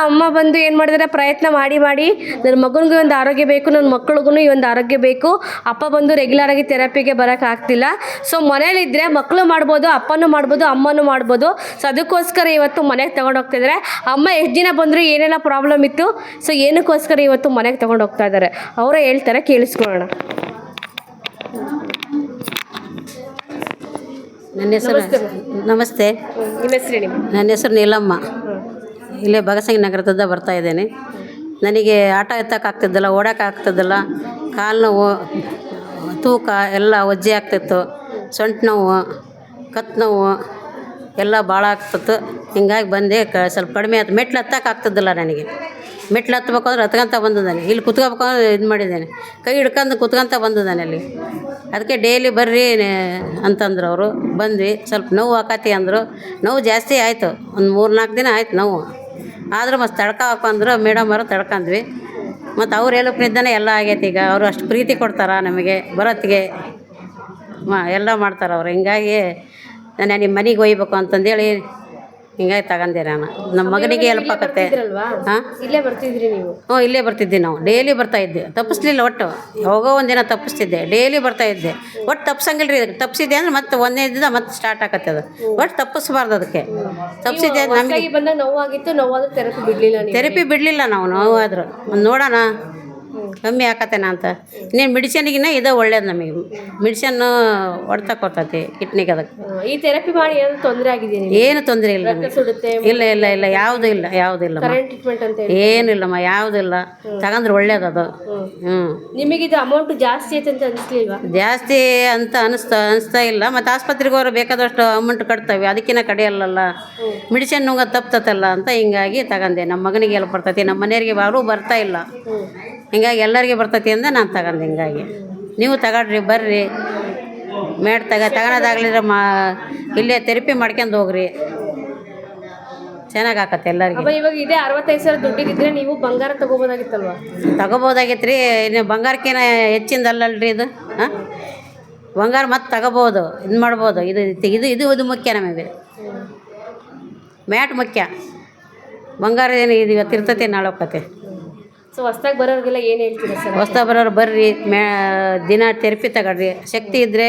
ಅಮ್ಮ ಬಂದು ಏನು ಮಾಡಿದ್ದಾರೆ, ಪ್ರಯತ್ನ ಮಾಡಿ ನನ್ನ ಮಗನಿಗೆ ಒಂದು ಆರೋಗ್ಯ ಬೇಕು, ನನ್ನ ಮಕ್ಳಿಗೂ ಈ ಒಂದು ಆರೋಗ್ಯ ಬೇಕು. ಅಪ್ಪ ಬಂದು ರೆಗ್ಯುಲರಾಗಿ ಥೆರಪಿಗೆ ಬರೋಕ್ಕಾಗ್ತಿಲ್ಲ. ಸೊ ಮನೇಲಿದ್ದರೆ ಮಕ್ಕಳು ಮಾಡ್ಬೋದು, ಅಪ್ಪನೂ ಮಾಡ್ಬೋದು, ಅಮ್ಮನೂ ಮಾಡ್ಬೋದು. ಸೊ ಅದಕ್ಕೋಸ್ಕರ ಇವತ್ತು ಮನೆಗೆ ತೊಗೊಂಡು ಹೋಗ್ತಾಯಿದ್ದಾರೆ. ಅಮ್ಮ ಎಷ್ಟು ದಿನ ಬಂದರು, ಏನೆಲ್ಲ ಪ್ರಾಬ್ಲಮ್ ಇತ್ತು, ಸೊ ಏನಕ್ಕೋಸ್ಕರ ಇವತ್ತು ಮನೆಗೆ ತೊಗೊಂಡು ಹೋಗ್ತಾ ಇದ್ದಾರೆ ಅವರೇ ಹೇಳ್ತಾರೆ, ಕೇಳಿಸ್ಕೊಳ್ಳೋಣ. ನನ್ನ ಹೆಸರು ನಮಸ್ತೆ. ನಿಮ್ಮ ಹೆಸರು ಹೇಳಿ. ನನ್ನ ಹೆಸರು ನೀಲಮ್ಮ. ಇಲ್ಲೇ ಭಗತ್ ನಗರದಿಂದ ಬರ್ತಾ ಇದ್ದೇನೆ. ನನಗೆ ಆಟ ಎತ್ತಕ್ಕಾಗ್ತಿದ್ದಿಲ್ಲ, ಓಡೋಕ್ಕಾಗ್ತಿದ್ದಿಲ್ಲ, ಕಾಲು ನೋವು, ತೂಕ ಎಲ್ಲ ಒಜ್ಜೆ ಆಗ್ತಿತ್ತು, ಸೊಂಟ ನೋವು, ಕತ್ತು ನೋವು ಎಲ್ಲ ಭಾಳ ಆಗ್ತಿತ್ತು. ಹಿಂಗಾಗಿ ಬಂದೆ, ಸ್ವಲ್ಪ ಕಡಿಮೆ ಆಯ್ತು. ಮೆಟ್ಲು ಹತ್ತಕ್ಕಾಗ್ತಿದ್ದಿಲ್ಲ ನನಗೆ. ಮೆಟ್ಲು ಹತ್ಬೇಕು ಅಂದ್ರೆ ಹತ್ಕೊಂತ ಬಂದಿದ್ದಾನೆ. ಇಲ್ಲಿ ಕುತ್ಕೋಬೇಕು ಅಂದ್ರೆ ಇದು ಮಾಡಿದ್ದೇನೆ, ಕೈ ಹಿಡ್ಕೊಂಡು ಕುತ್ಕೊಂತ ಬಂದಿದ್ದಾನೆ ಅಲ್ಲಿ. ಅದಕ್ಕೆ ಡೈಲಿ ಬರ್ರಿ ಅಂತಂದ್ರು ಅವರು. ಬಂದ್ವಿ. ಸ್ವಲ್ಪ ನೋವು ಆಕತಿ ಅಂದರು. ನೋವು ಜಾಸ್ತಿ ಆಯಿತು, ಒಂದು 3-4 ದಿನ ಆಯ್ತು ನೋವು. ಆದರೂ ಮತ್ತು ತಡ್ಕೊಂದ್ರು ಮೇಡಮ್ ಅವರು, ತಡ್ಕೊಂಡ್ವಿ. ಮತ್ತು ಅವ್ರು ಹೇಳೋಕ್ಕಿದ್ದಾನೆ ಎಲ್ಲ ಆಗೈತೆ. ಈಗ ಅವರು ಅಷ್ಟು ಪ್ರೀತಿ ಕೊಡ್ತಾರೆ ನಮಗೆ ಬರೋತ್ತಿಗೆ, ಎಲ್ಲ ಮಾಡ್ತಾರೆ ಅವ್ರು. ಹಿಂಗಾಗಿ ನಾನು ನಿಮ್ಮ ಮನೆಗೆ ಒಯ್ಬೇಕು ಅಂತಂದೇಳಿ ಹಿಂಗಾಗಿ ತಗೊಂಡೆ ನಾನು. ನಮ್ಮ ಮಗನಿಗೆ ಹೆಲ್ಪ್ ಆಕತ್ತೆ. ಹಾಂ, ಇಲ್ಲೇ ಬರ್ತಿದ್ರಿ ನೀವು? ಹ್ಞೂ, ಇಲ್ಲೇ ಬರ್ತಿದ್ದೆ ನಾವು. ಡೈಲಿ ಬರ್ತಾಯಿದ್ದೆ, ತಪ್ಪಿಸ್ಲಿಲ್ಲ ಒಟ್ಟು. ಯಾವಾಗೋ ಒಂದಿನ ತಪ್ಪಿಸ್ತಿದ್ದೆ, ಡೈಲಿ ಬರ್ತಾಯಿದ್ದೆ. ಒಟ್ಟು ತಪ್ಸಂಗಿಲ್ಲ ರೀ. ತಪ್ಪಿಸಿದ್ದೆ ಅಂದ್ರೆ ಮತ್ತೆ ಒಂದೇ ದಿನ ಮತ್ತೆ ಸ್ಟಾರ್ಟ್ ಆಕತ್ತೆ ಅದು. ಒಟ್ಟು ತಪ್ಪಿಸ್ಬಾರ್ದು ಅದಕ್ಕೆ. ತಪ್ಪಿಸಿದ್ದೆ ನಮಗೆ ಬಂದಾಗ ನೋವಾಗಿತ್ತು, ನೋವಾದ್ರೂ ಥೆರಪಿ ಬಿಡಲಿಲ್ಲ. ಥೆರಪಿ ಬಿಡಲಿಲ್ಲ ನಾವು. ನೋವಾದರೂ ಒಂದು ನೋಡೋಣ ಕಮ್ಮಿ ಆಕತ್ತೇನ ಅಂತ. ಇನ್ನೇನು ಮೆಡಿಸಿನ್ಗಿನ್ನ ಇದು ಒಳ್ಳೇದು ನಮಗೆ. ಮೆಡಿಸನ್ನು ಹೊಡ್ತಾ ಕೊಡ್ತೈತಿ ಕಿಡ್ನಿಗೆ. ಅದಕ್ಕೆ ಈ ಥೆರಪಿ ಮಾಡಿ ಏನು ತೊಂದರೆ ಆಗಿದೆ? ಏನು ತೊಂದರೆ ಇಲ್ಲ ನಮಗೆ. ಇಲ್ಲ ಇಲ್ಲ ಇಲ್ಲ, ಯಾವುದೂ ಇಲ್ಲ, ಯಾವುದೂ ಇಲ್ಲ. ಟ್ರೀಟ್ಮೆಂಟ್ ಅಂತ ಏನಿಲ್ಲಮ್ಮ, ಯಾವುದೂ ಇಲ್ಲ. ತಗೊಂಡ್ರೆ ಒಳ್ಳೇದು ಅದು. ನಿಮಗಿದು ಅಮೌಂಟ್ ಜಾಸ್ತಿ ಐತೆ ಅಂತ ಅನಿಸ್ಲಿಲ್ವಾ? ಜಾಸ್ತಿ ಅಂತ ಅನಿಸ್ತಾ ಇಲ್ಲ. ಮತ್ತು ಆಸ್ಪತ್ರೆಗೆ ಹೋದ್ರೆ ಬೇಕಾದಷ್ಟು ಅಮೌಂಟ್ ಕಟ್ತವೆ, ಅದಕ್ಕಿಂತ ಕಡಿಯಲ್ಲ. ಮೆಡಿಸಿನ್ ನುಂಗ ತಪ್ತತಲ್ಲ ಅಂತ ಹಿಂಗಾಗಿ ತಗೊಂಡೆ. ನಮ್ಮ ಮಗನಿಗೆ ಎಲ್ಲ ಬರ್ತೈತಿ, ನಮ್ಮ ಮನೆಯವರಿಗೆ ಯಾರೂ ಬರ್ತಾ ಇಲ್ಲ. ಹಿಂಗಾಗಿ ಎಲ್ಲರಿಗೆ ಬರ್ತೈತಿ ಅಂದ ನಾನು ತಗೊಂಡೆ. ಹಿಂಗಾಗಿ ನೀವು ತಗೊಳ್ರಿ, ಬರ್ರಿ. ತಗೊಳೋದಾಗ್ಲಿದ್ರೆ ಇಲ್ಲೇ ಥೆರಪಿ ಮಾಡ್ಕೊಂಡು ಹೋಗ್ರಿ, ಚೆನ್ನಾಗಿ ಆಕತ್ತೆ ಎಲ್ಲರಿಗೆ. ಇವಾಗ ಇದೇ 65,000 ದುಡ್ಡಿದ್ರೆ ನೀವು ಬಂಗಾರ ತಗೋಬೋದಾಗಿತ್ತಲ್ವ? ತಗೋಬೋದಾಗಿತ್ತು ರೀ. ಇನ್ನು ಬಂಗಾರಕ್ಕೇನ ಹೆಚ್ಚಿಂದ ಅಲ್ಲಲ್ರಿ ಇದು. ಹಾಂ, ಬಂಗಾರ ಮತ್ತೆ ತಗೋಬೋದು, ಇದು ಮಾಡ್ಬೋದು. ಇದು ಮುಖ್ಯ ನಮಗೆ. ಮ್ಯಾಟ್ ಮುಖ್ಯ. ಬಂಗಾರ ಏನು ಇದು ಇವತ್ತು ಇರ್ತೈತೆ, ನಾಳೆ ಹೋಗ್ತೈತೆ. ಸೊ ಹೊಸ್ದಾಗಿ ಬರೋರಿಗೆಲ್ಲ ಏನು ಹೇಳ್ತೀರಾ ಸರ್? ಹೊಸ್ದಾಗಿ ಬರೋರು ಬರ್ರಿ, ದಿನ ಥೆರಪಿ ತಗೊಳ್ರಿ. ಶಕ್ತಿ ಇದ್ದರೆ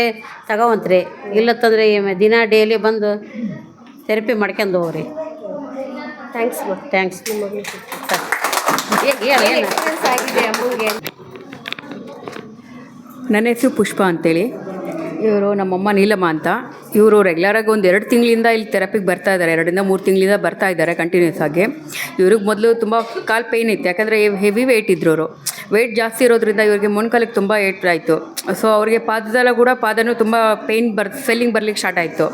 ತಗೋವಂತ್ರಿ, ಇಲ್ಲತ್ತಂದ್ರೆ ದಿನ ಡೈಲಿ ಬಂದು ಥೆರಪಿ ಮಾಡ್ಕೊಂಡು ಹೋಗ್ರಿ. ಥ್ಯಾಂಕ್ಸ್. ಥ್ಯಾಂಕ್ಸ್. ನನ್ನ ಹೆಸರು ಪುಷ್ಪ ಅಂತೇಳಿ. ಇವರು ನಮ್ಮಮ್ಮ ನೀಲಮ್ಮ ಅಂತ. ಇವರು ರೆಗ್ಯುಲರಾಗಿ ಒಂದು 2 ತಿಂಗಳಿಂದ ಇಲ್ಲಿ ಥೆರಪಿಗೆ ಬರ್ತಾ ಇದ್ದಾರೆ. 2-3 ತಿಂಗಳಿಂದ ಬರ್ತಾ ಇದ್ದಾರೆ ಕಂಟಿನ್ಯೂಸ್ ಆಗಿ. ಇವ್ರಿಗೆ ಮೊದಲು ತುಂಬ ಕಾಲು ಪೇಯ್ನ್ ಇತ್ತು, ಯಾಕಂದರೆ ಹೆವಿ ವೆಯ್ಟ್ ಇದ್ರು ಅವರು. ವೆಯ್ಟ್ ಜಾಸ್ತಿ ಇರೋದ್ರಿಂದ ಇವರಿಗೆ ಮೊಣಕಾಲಿಗೆ ತುಂಬ ಏಟಾಯಿತು. ಸೊ ಅವರಿಗೆ ಪಾದದಲ್ಲ ಕೂಡ ಪಾದನೂ ತುಂಬ ಪೇಯ್ನ್ ಸ್ವೆಲ್ಲಿಂಗ್ ಬರ್ಲಿಕ್ಕೆ ಸ್ಟಾರ್ಟ್ ಆಯಿತು.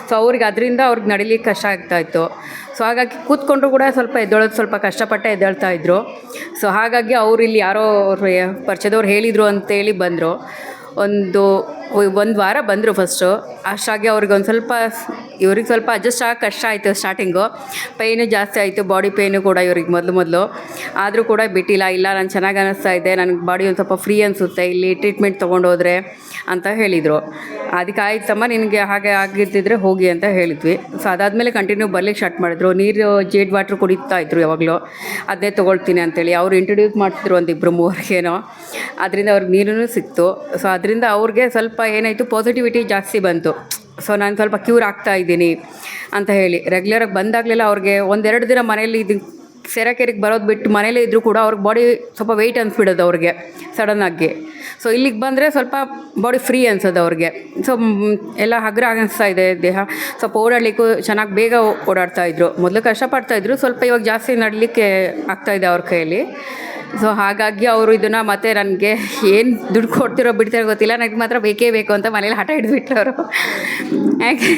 ಸೊ ಅವ್ರಿಗೆ ಅದರಿಂದ ಅವ್ರಿಗೆ ನಡಿಲಿಕ್ಕೆ ಕಷ್ಟ ಆಗ್ತಾಯಿತ್ತು. ಸೊ ಹಾಗಾಗಿ ಕೂತ್ಕೊಂಡ್ರು ಕೂಡ ಸ್ವಲ್ಪ ಎದ್ದೇಳೋದು ಸ್ವಲ್ಪ ಕಷ್ಟಪಟ್ಟೆ ಎದ್ದೇಳ್ತಾ ಇದ್ದರು. ಸೊ ಹಾಗಾಗಿ ಅವರು ಇಲ್ಲಿ ಯಾರೋ ಪರಿಚಯದವ್ರು ಹೇಳಿದರು ಅಂತೇಳಿ ಬಂದರು. ಒಂದು ವಾರ ಬಂದರು ಫಸ್ಟು. ಅಷ್ಟಾಗಿ ಅವ್ರಿಗೆ ಇವ್ರಿಗೆ ಸ್ವಲ್ಪ ಅಡ್ಜಸ್ಟ್ ಆಗಿ ಕಷ್ಟ ಆಯಿತು ಸ್ಟಾರ್ಟಿಂಗು. ಪೇಯ್ನು ಜಾಸ್ತಿ ಆಯಿತು, ಬಾಡಿ ಪೇಯ್ನು ಕೂಡ ಇವ್ರಿಗೆ ಮೊದಲು. ಆದರೂ ಕೂಡ ಬಿಟ್ಟಿಲ್ಲ. ಇಲ್ಲ, ನಾನು ಚೆನ್ನಾಗಿ ಅನ್ನಿಸ್ತಾ ಇದೆ, ನನಗೆ ಬಾಡಿ ಒಂದು ಸ್ವಲ್ಪ ಫ್ರೀ ಅನಿಸುತ್ತೆ ಇಲ್ಲಿ ಟ್ರೀಟ್ಮೆಂಟ್ ತೊಗೊಂಡೋದ್ರೆ ಅಂತ ಹೇಳಿದರು. ಅದಕ್ಕೆ ಆಯ್ತಮ್ಮ, ನಿನಗೆ ಹಾಗೆ ಆಗಿರ್ತಿದ್ರೆ ಹೋಗಿ ಅಂತ ಹೇಳಿದ್ವಿ. ಸೊ ಅದಾದಮೇಲೆ ಕಂಟಿನ್ಯೂ ಬರ್ಲಿಕ್ಕೆ ಸ್ಟಾರ್ಟ್ ಮಾಡಿದ್ರು. ನೀರು ಜೇಡ್ ವಾಟ್ರ್ ಕುಡಿತಾ ಇದ್ರು ಯಾವಾಗಲೂ. ಅದನ್ನೇ ತೊಗೊಳ್ತೀನಿ ಅಂತೇಳಿ ಅವ್ರು ಇಂಟ್ರೊಡ್ಯೂಸ್ ಮಾಡ್ತಿದ್ರು 1-2-3 ಅದರಿಂದ ಅವ್ರಿಗೆ ನೀರೂ ಸಿಕ್ತು. ಸೊ ಅದರಿಂದ ಅವ್ರಿಗೆ ಸ್ವಲ್ಪ ಏನಾಯಿತು, ಪಾಸಿಟಿವಿಟಿ ಜಾಸ್ತಿ ಬಂತು. ಸೊ ನಾನು ಸ್ವಲ್ಪ ಕ್ಯೂರ್ ಆಗ್ತಾ ಇದ್ದೀನಿ ಅಂತ ಹೇಳಿ ರೆಗ್ಯುಲರಾಗಿ ಬಂದಾಗಲೆಲ್ಲ ಅವ್ರಿಗೆ 1-2 ದಿನ ಮನೇಲಿ ಸೆರಕೆರೆಗೆ ಬರೋದು ಬಿಟ್ಟು ಮನೇಲೇ ಇದ್ದರೂ ಕೂಡ ಅವ್ರಿಗೆ ಬಾಡಿ ಸ್ವಲ್ಪ ವೆಯ್ಟ್ ಅನಿಸ್ಬಿಡೋದು ಅವ್ರಿಗೆ ಸಡನ್ನಾಗಿ. ಸೊ ಇಲ್ಲಿಗೆ ಬಂದರೆ ಸ್ವಲ್ಪ ಬಾಡಿ ಫ್ರೀ ಅನ್ಸೋದು ಅವ್ರಿಗೆ. ಸೊ ಎಲ್ಲ ಹಗುರ ಅನಿಸ್ತಾ ಇದೆ ದೇಹ. ಸ್ವಲ್ಪ ಓಡಾಡಲಿಕ್ಕೂ ಚೆನ್ನಾಗಿ ಬೇಗ ಓಡಾಡ್ತಾಯಿದ್ರು. ಮೊದಲು ಕಷ್ಟಪಡ್ತಾಯಿದ್ರು, ಸ್ವಲ್ಪ ಇವಾಗ ಜಾಸ್ತಿ ನಡಲಿಕ್ಕೆ ಆಗ್ತಾಯಿದೆ ಅವ್ರ ಕೈಯಲ್ಲಿ. ಸೊ ಹಾಗಾಗಿ ಅವರು ಇದನ್ನು ಮತ್ತೆ ನನಗೆ ಏನು ದುಡ್ಡು ಕೊಡ್ತಿರೋ ಬಿಡ್ತಿರೋ ಗೊತ್ತಿಲ್ಲ, ನನಗೆ ಮಾತ್ರ ಬೇಕೇ ಬೇಕು ಅಂತ ಮನೇಲಿ ಹಠ ಹಿಡಿದ್ಬಿಟ್ರು ಅವರು. ಯಾಕೆ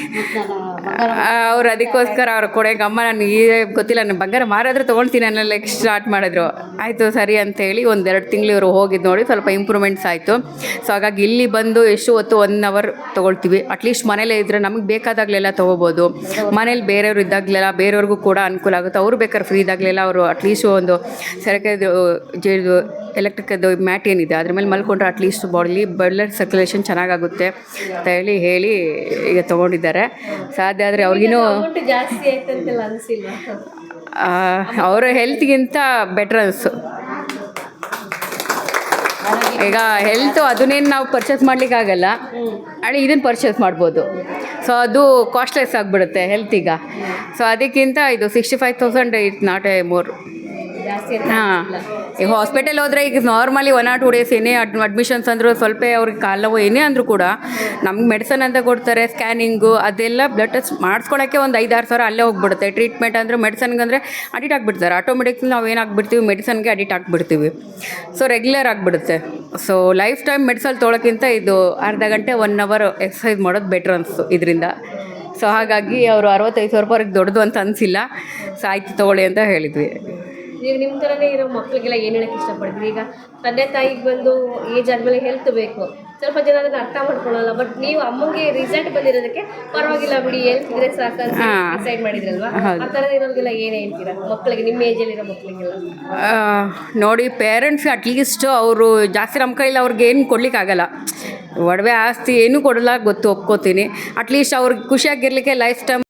ಅವ್ರು ಅದಕ್ಕೋಸ್ಕರ ಅವ್ರು ಕೊಡೋಕೆ ಅಮ್ಮ ನನಗೆ ಗೊತ್ತಿಲ್ಲ, ನಾನು ಬಂಗಾರ ಮಾರಾದ್ರೆ ತೊಗೊಳ್ತೀನಿ ಅನ್ನೋಲ್ಲ ಸ್ಟಾರ್ಟ್ ಮಾಡಿದ್ರು. ಆಯಿತು ಸರಿ ಅಂತೇಳಿ 1-2 ತಿಂಗಳು ಇವರು ಹೋಗಿದ್ದು ನೋಡಿ ಸ್ವಲ್ಪ ಇಂಪ್ರೂವ್ಮೆಂಟ್ಸ್ ಆಯಿತು. ಸೊ ಹಾಗಾಗಿ ಇಲ್ಲಿ ಬಂದು ಎಷ್ಟು ಹೊತ್ತು 1 ಅವರ್ ತೊಗೊಳ್ತೀವಿ. ಅಟ್ಲೀಸ್ಟ್ ಮನೇಲೇ ಇದ್ದರೆ ನಮಗೆ ಬೇಕಾದಾಗಲೆಲ್ಲ ತೊಗೋಬೋದು. ಮನೇಲಿ ಬೇರೆಯವರು ಇದ್ದಾಗಲೆಲ್ಲ ಬೇರೆಯವ್ರಿಗೂ ಕೂಡ ಅನುಕೂಲ ಆಗುತ್ತೆ. ಅವರು ಬೇಕಾದ್ರೆ ಫ್ರೀ ಇದ್ದಾಗಲೆಲ್ಲ ಅವರು ಅಟ್ಲೀಸ್ಟ್ ಒಂದು ಜೇದು ಎಲೆಕ್ಟ್ರಿಕದು ಮ್ಯಾಟ್ ಏನಿದೆ ಅದ್ರ ಮೇಲೆ ಮಲ್ಕೊಂಡ್ರೆ ಅಟ್ಲೀಸ್ಟ್ ಬಾಡಿಲಿ ಬ್ಲಡ್ ಸರ್ಕ್ಯುಲೇಷನ್ ಚೆನ್ನಾಗಾಗುತ್ತೆ ಅಂತ ಹೇಳಿ ಈಗ ತೊಗೊಂಡಿದ್ದಾರೆ. ಸಾಧ್ಯ ಆದರೆ ಅವ್ರಿಗಿನ್ನೂ ಜಾಸ್ತಿ ಆಯ್ತಂತೆಲ್ಲ ಅನಿಸಿಲ್ಲ. ಅವರ ಹೆಲ್ತ್ಗಿಂತ ಬೆಟ್ರ್ ಅನಿಸ್ತು. ಈಗ ಹೆಲ್ತು ಅದನ್ನೇನು ನಾವು ಪರ್ಚೇಸ್ ಮಾಡಲಿಕ್ಕಾಗಲ್ಲ, ಇದನ್ನು ಪರ್ಚೇಸ್ ಮಾಡ್ಬೋದು. ಸೊ ಅದು ಕಾಸ್ಟ್ಲೆಸ್ ಆಗಿಬಿಡುತ್ತೆ ಹೆಲ್ತ್ ಈಗ. ಸೊ ಅದಕ್ಕಿಂತ ಇದು 65,000 ಇಟ್ಸ್ ನಾಟ್ ಎ ಮೋರ್. ಜಾಸ್ತಿ ಹಾಂ, ಈಗ ಹಾಸ್ಪಿಟಲ್ ಹೋದರೆ ಈಗ ನಾರ್ಮಲಿ 1 or 2 days ಏನೇ ಅಡ್ಮಿಷನ್ಸ್ ಅಂದರೂ ಸ್ವಲ್ಪ ಅವ್ರಿಗೆ ಕಾಲು ನೋವು ಏನೇ ಅಂದರೂ ಕೂಡ ನಮ್ಗೆ ಮೆಡಿಸನ್ ಅಂತ ಕೊಡ್ತಾರೆ, ಸ್ಕ್ಯಾನಿಂಗು ಅದೆಲ್ಲ ಬ್ಲಡ್ ಟೆಸ್ಟ್ ಮಾಡಿಸ್ಕೊಳ್ಳೋಕ್ಕೆ ಒಂದು 5-6 ಸಾವಿರ ಅಲ್ಲೇ ಹೋಗ್ಬಿಡುತ್ತೆ. ಟ್ರೀಟ್ಮೆಂಟ್ ಅಂದರೆ ಮೆಡಿಸನ್ಗೆ ಅಂದರೆ ಅಡಿಕ್ಟ್ ಆಗಿಬಿಡ್ತಾರೆ. ಆಟೋಮೆಟಿಕ್ಲಿ ನಾವು ಏನಾಗ್ಬಿಡ್ತೀವಿ, ಮೆಡಿಸನ್ಗೆ ಅಡಿಕ್ಟ್ ಆಗಿಬಿಡ್ತೀವಿ. ಸೊ ರೆಗ್ಯುಲರ್ ಆಗಿಬಿಡುತ್ತೆ. ಸೊ ಲೈಫ್ ಟೈಮ್ ಮೆಡಿಸನ್ ತೊಗೊಳಕ್ಕಿಂತ ಇದು ಅರ್ಧ ಗಂಟೆ 1 hour ಎಕ್ಸಸೈಸ್ ಮಾಡೋದು ಬೆಟ್ರ್ ಅನಿಸ್ತು ಇದರಿಂದ. ಸೊ ಹಾಗಾಗಿ ಅವರು 65,000 ದೊಡ್ಡದು ಅಂತ ಅನಿಸಿಲ್ಲ. ಸೊ ಆಯ್ತು ತೊಗೊಳ್ಳಿ ಅಂತ ಹೇಳಿದ್ವಿ. ಈಗ ನಿಮ್ಮ ಥರನೇ ಇರೋ ಮಕ್ಕಳಿಗೆಲ್ಲ ಏನು ಹೇಳಕ್ಕೆ ಇಷ್ಟಪಡ್ತೀವಿ? ಈಗ ತಂದೆ ತಾಯಿಗೆ ಬಂದು ಏಜ್ ಆದಮೇಲೆ ಹೆಲ್ತ್ ಬೇಕು, ಸ್ವಲ್ಪ ಜನ ಅದನ್ನು ಅರ್ಥ ಮಾಡ್ಕೊಳ್ಳಲ್ಲ. ಬಟ್ ನೀವು ಅಮ್ಮಂಗೆ ರಿಸಲ್ಟ್ ಬಂದಿರೋದಕ್ಕೆ ಪರವಾಗಿಲ್ಲ ಬಿಡಿ, ಹೆಲ್ತ್ ಇದ್ರೆ ಸಾಕಂತ ಡಿಸೈಡ್ ಮಾಡಿದ್ರಲ್ವಾ? ಆ ಥರ ಇರೋರಿಗೆಲ್ಲ ಏನು ಹೇಳ್ತೀರಾ ಮಕ್ಕಳಿಗೆ, ನಿಮ್ಮ ಏಜಲ್ಲಿರೋ ಮಕ್ಕಳಿಗೆಲ್ಲ? ನೋಡಿ, ಪೇರೆಂಟ್ಸ್ ಅಟ್ಲೀಸ್ಟ್ ಅವರು ಜಾಸ್ತಿ ನಮ್ಮ ಕೈಯಲ್ಲಿ ಅವ್ರಿಗೆ ಏನು ಕೊಡ್ಲಿಕ್ಕಾಗಲ್ಲ, ಒಡವೆ ಆಸ್ತಿ ಏನೂ ಕೊಡಲ್ಲ, ಒಪ್ಕೋತೀನಿ. ಅಟ್ಲೀಸ್ಟ್ ಅವ್ರಿಗೆ ಖುಷಿಯಾಗಿರ್ಲಿಕ್ಕೆ ಲೈಫ್ ಟೈಮ್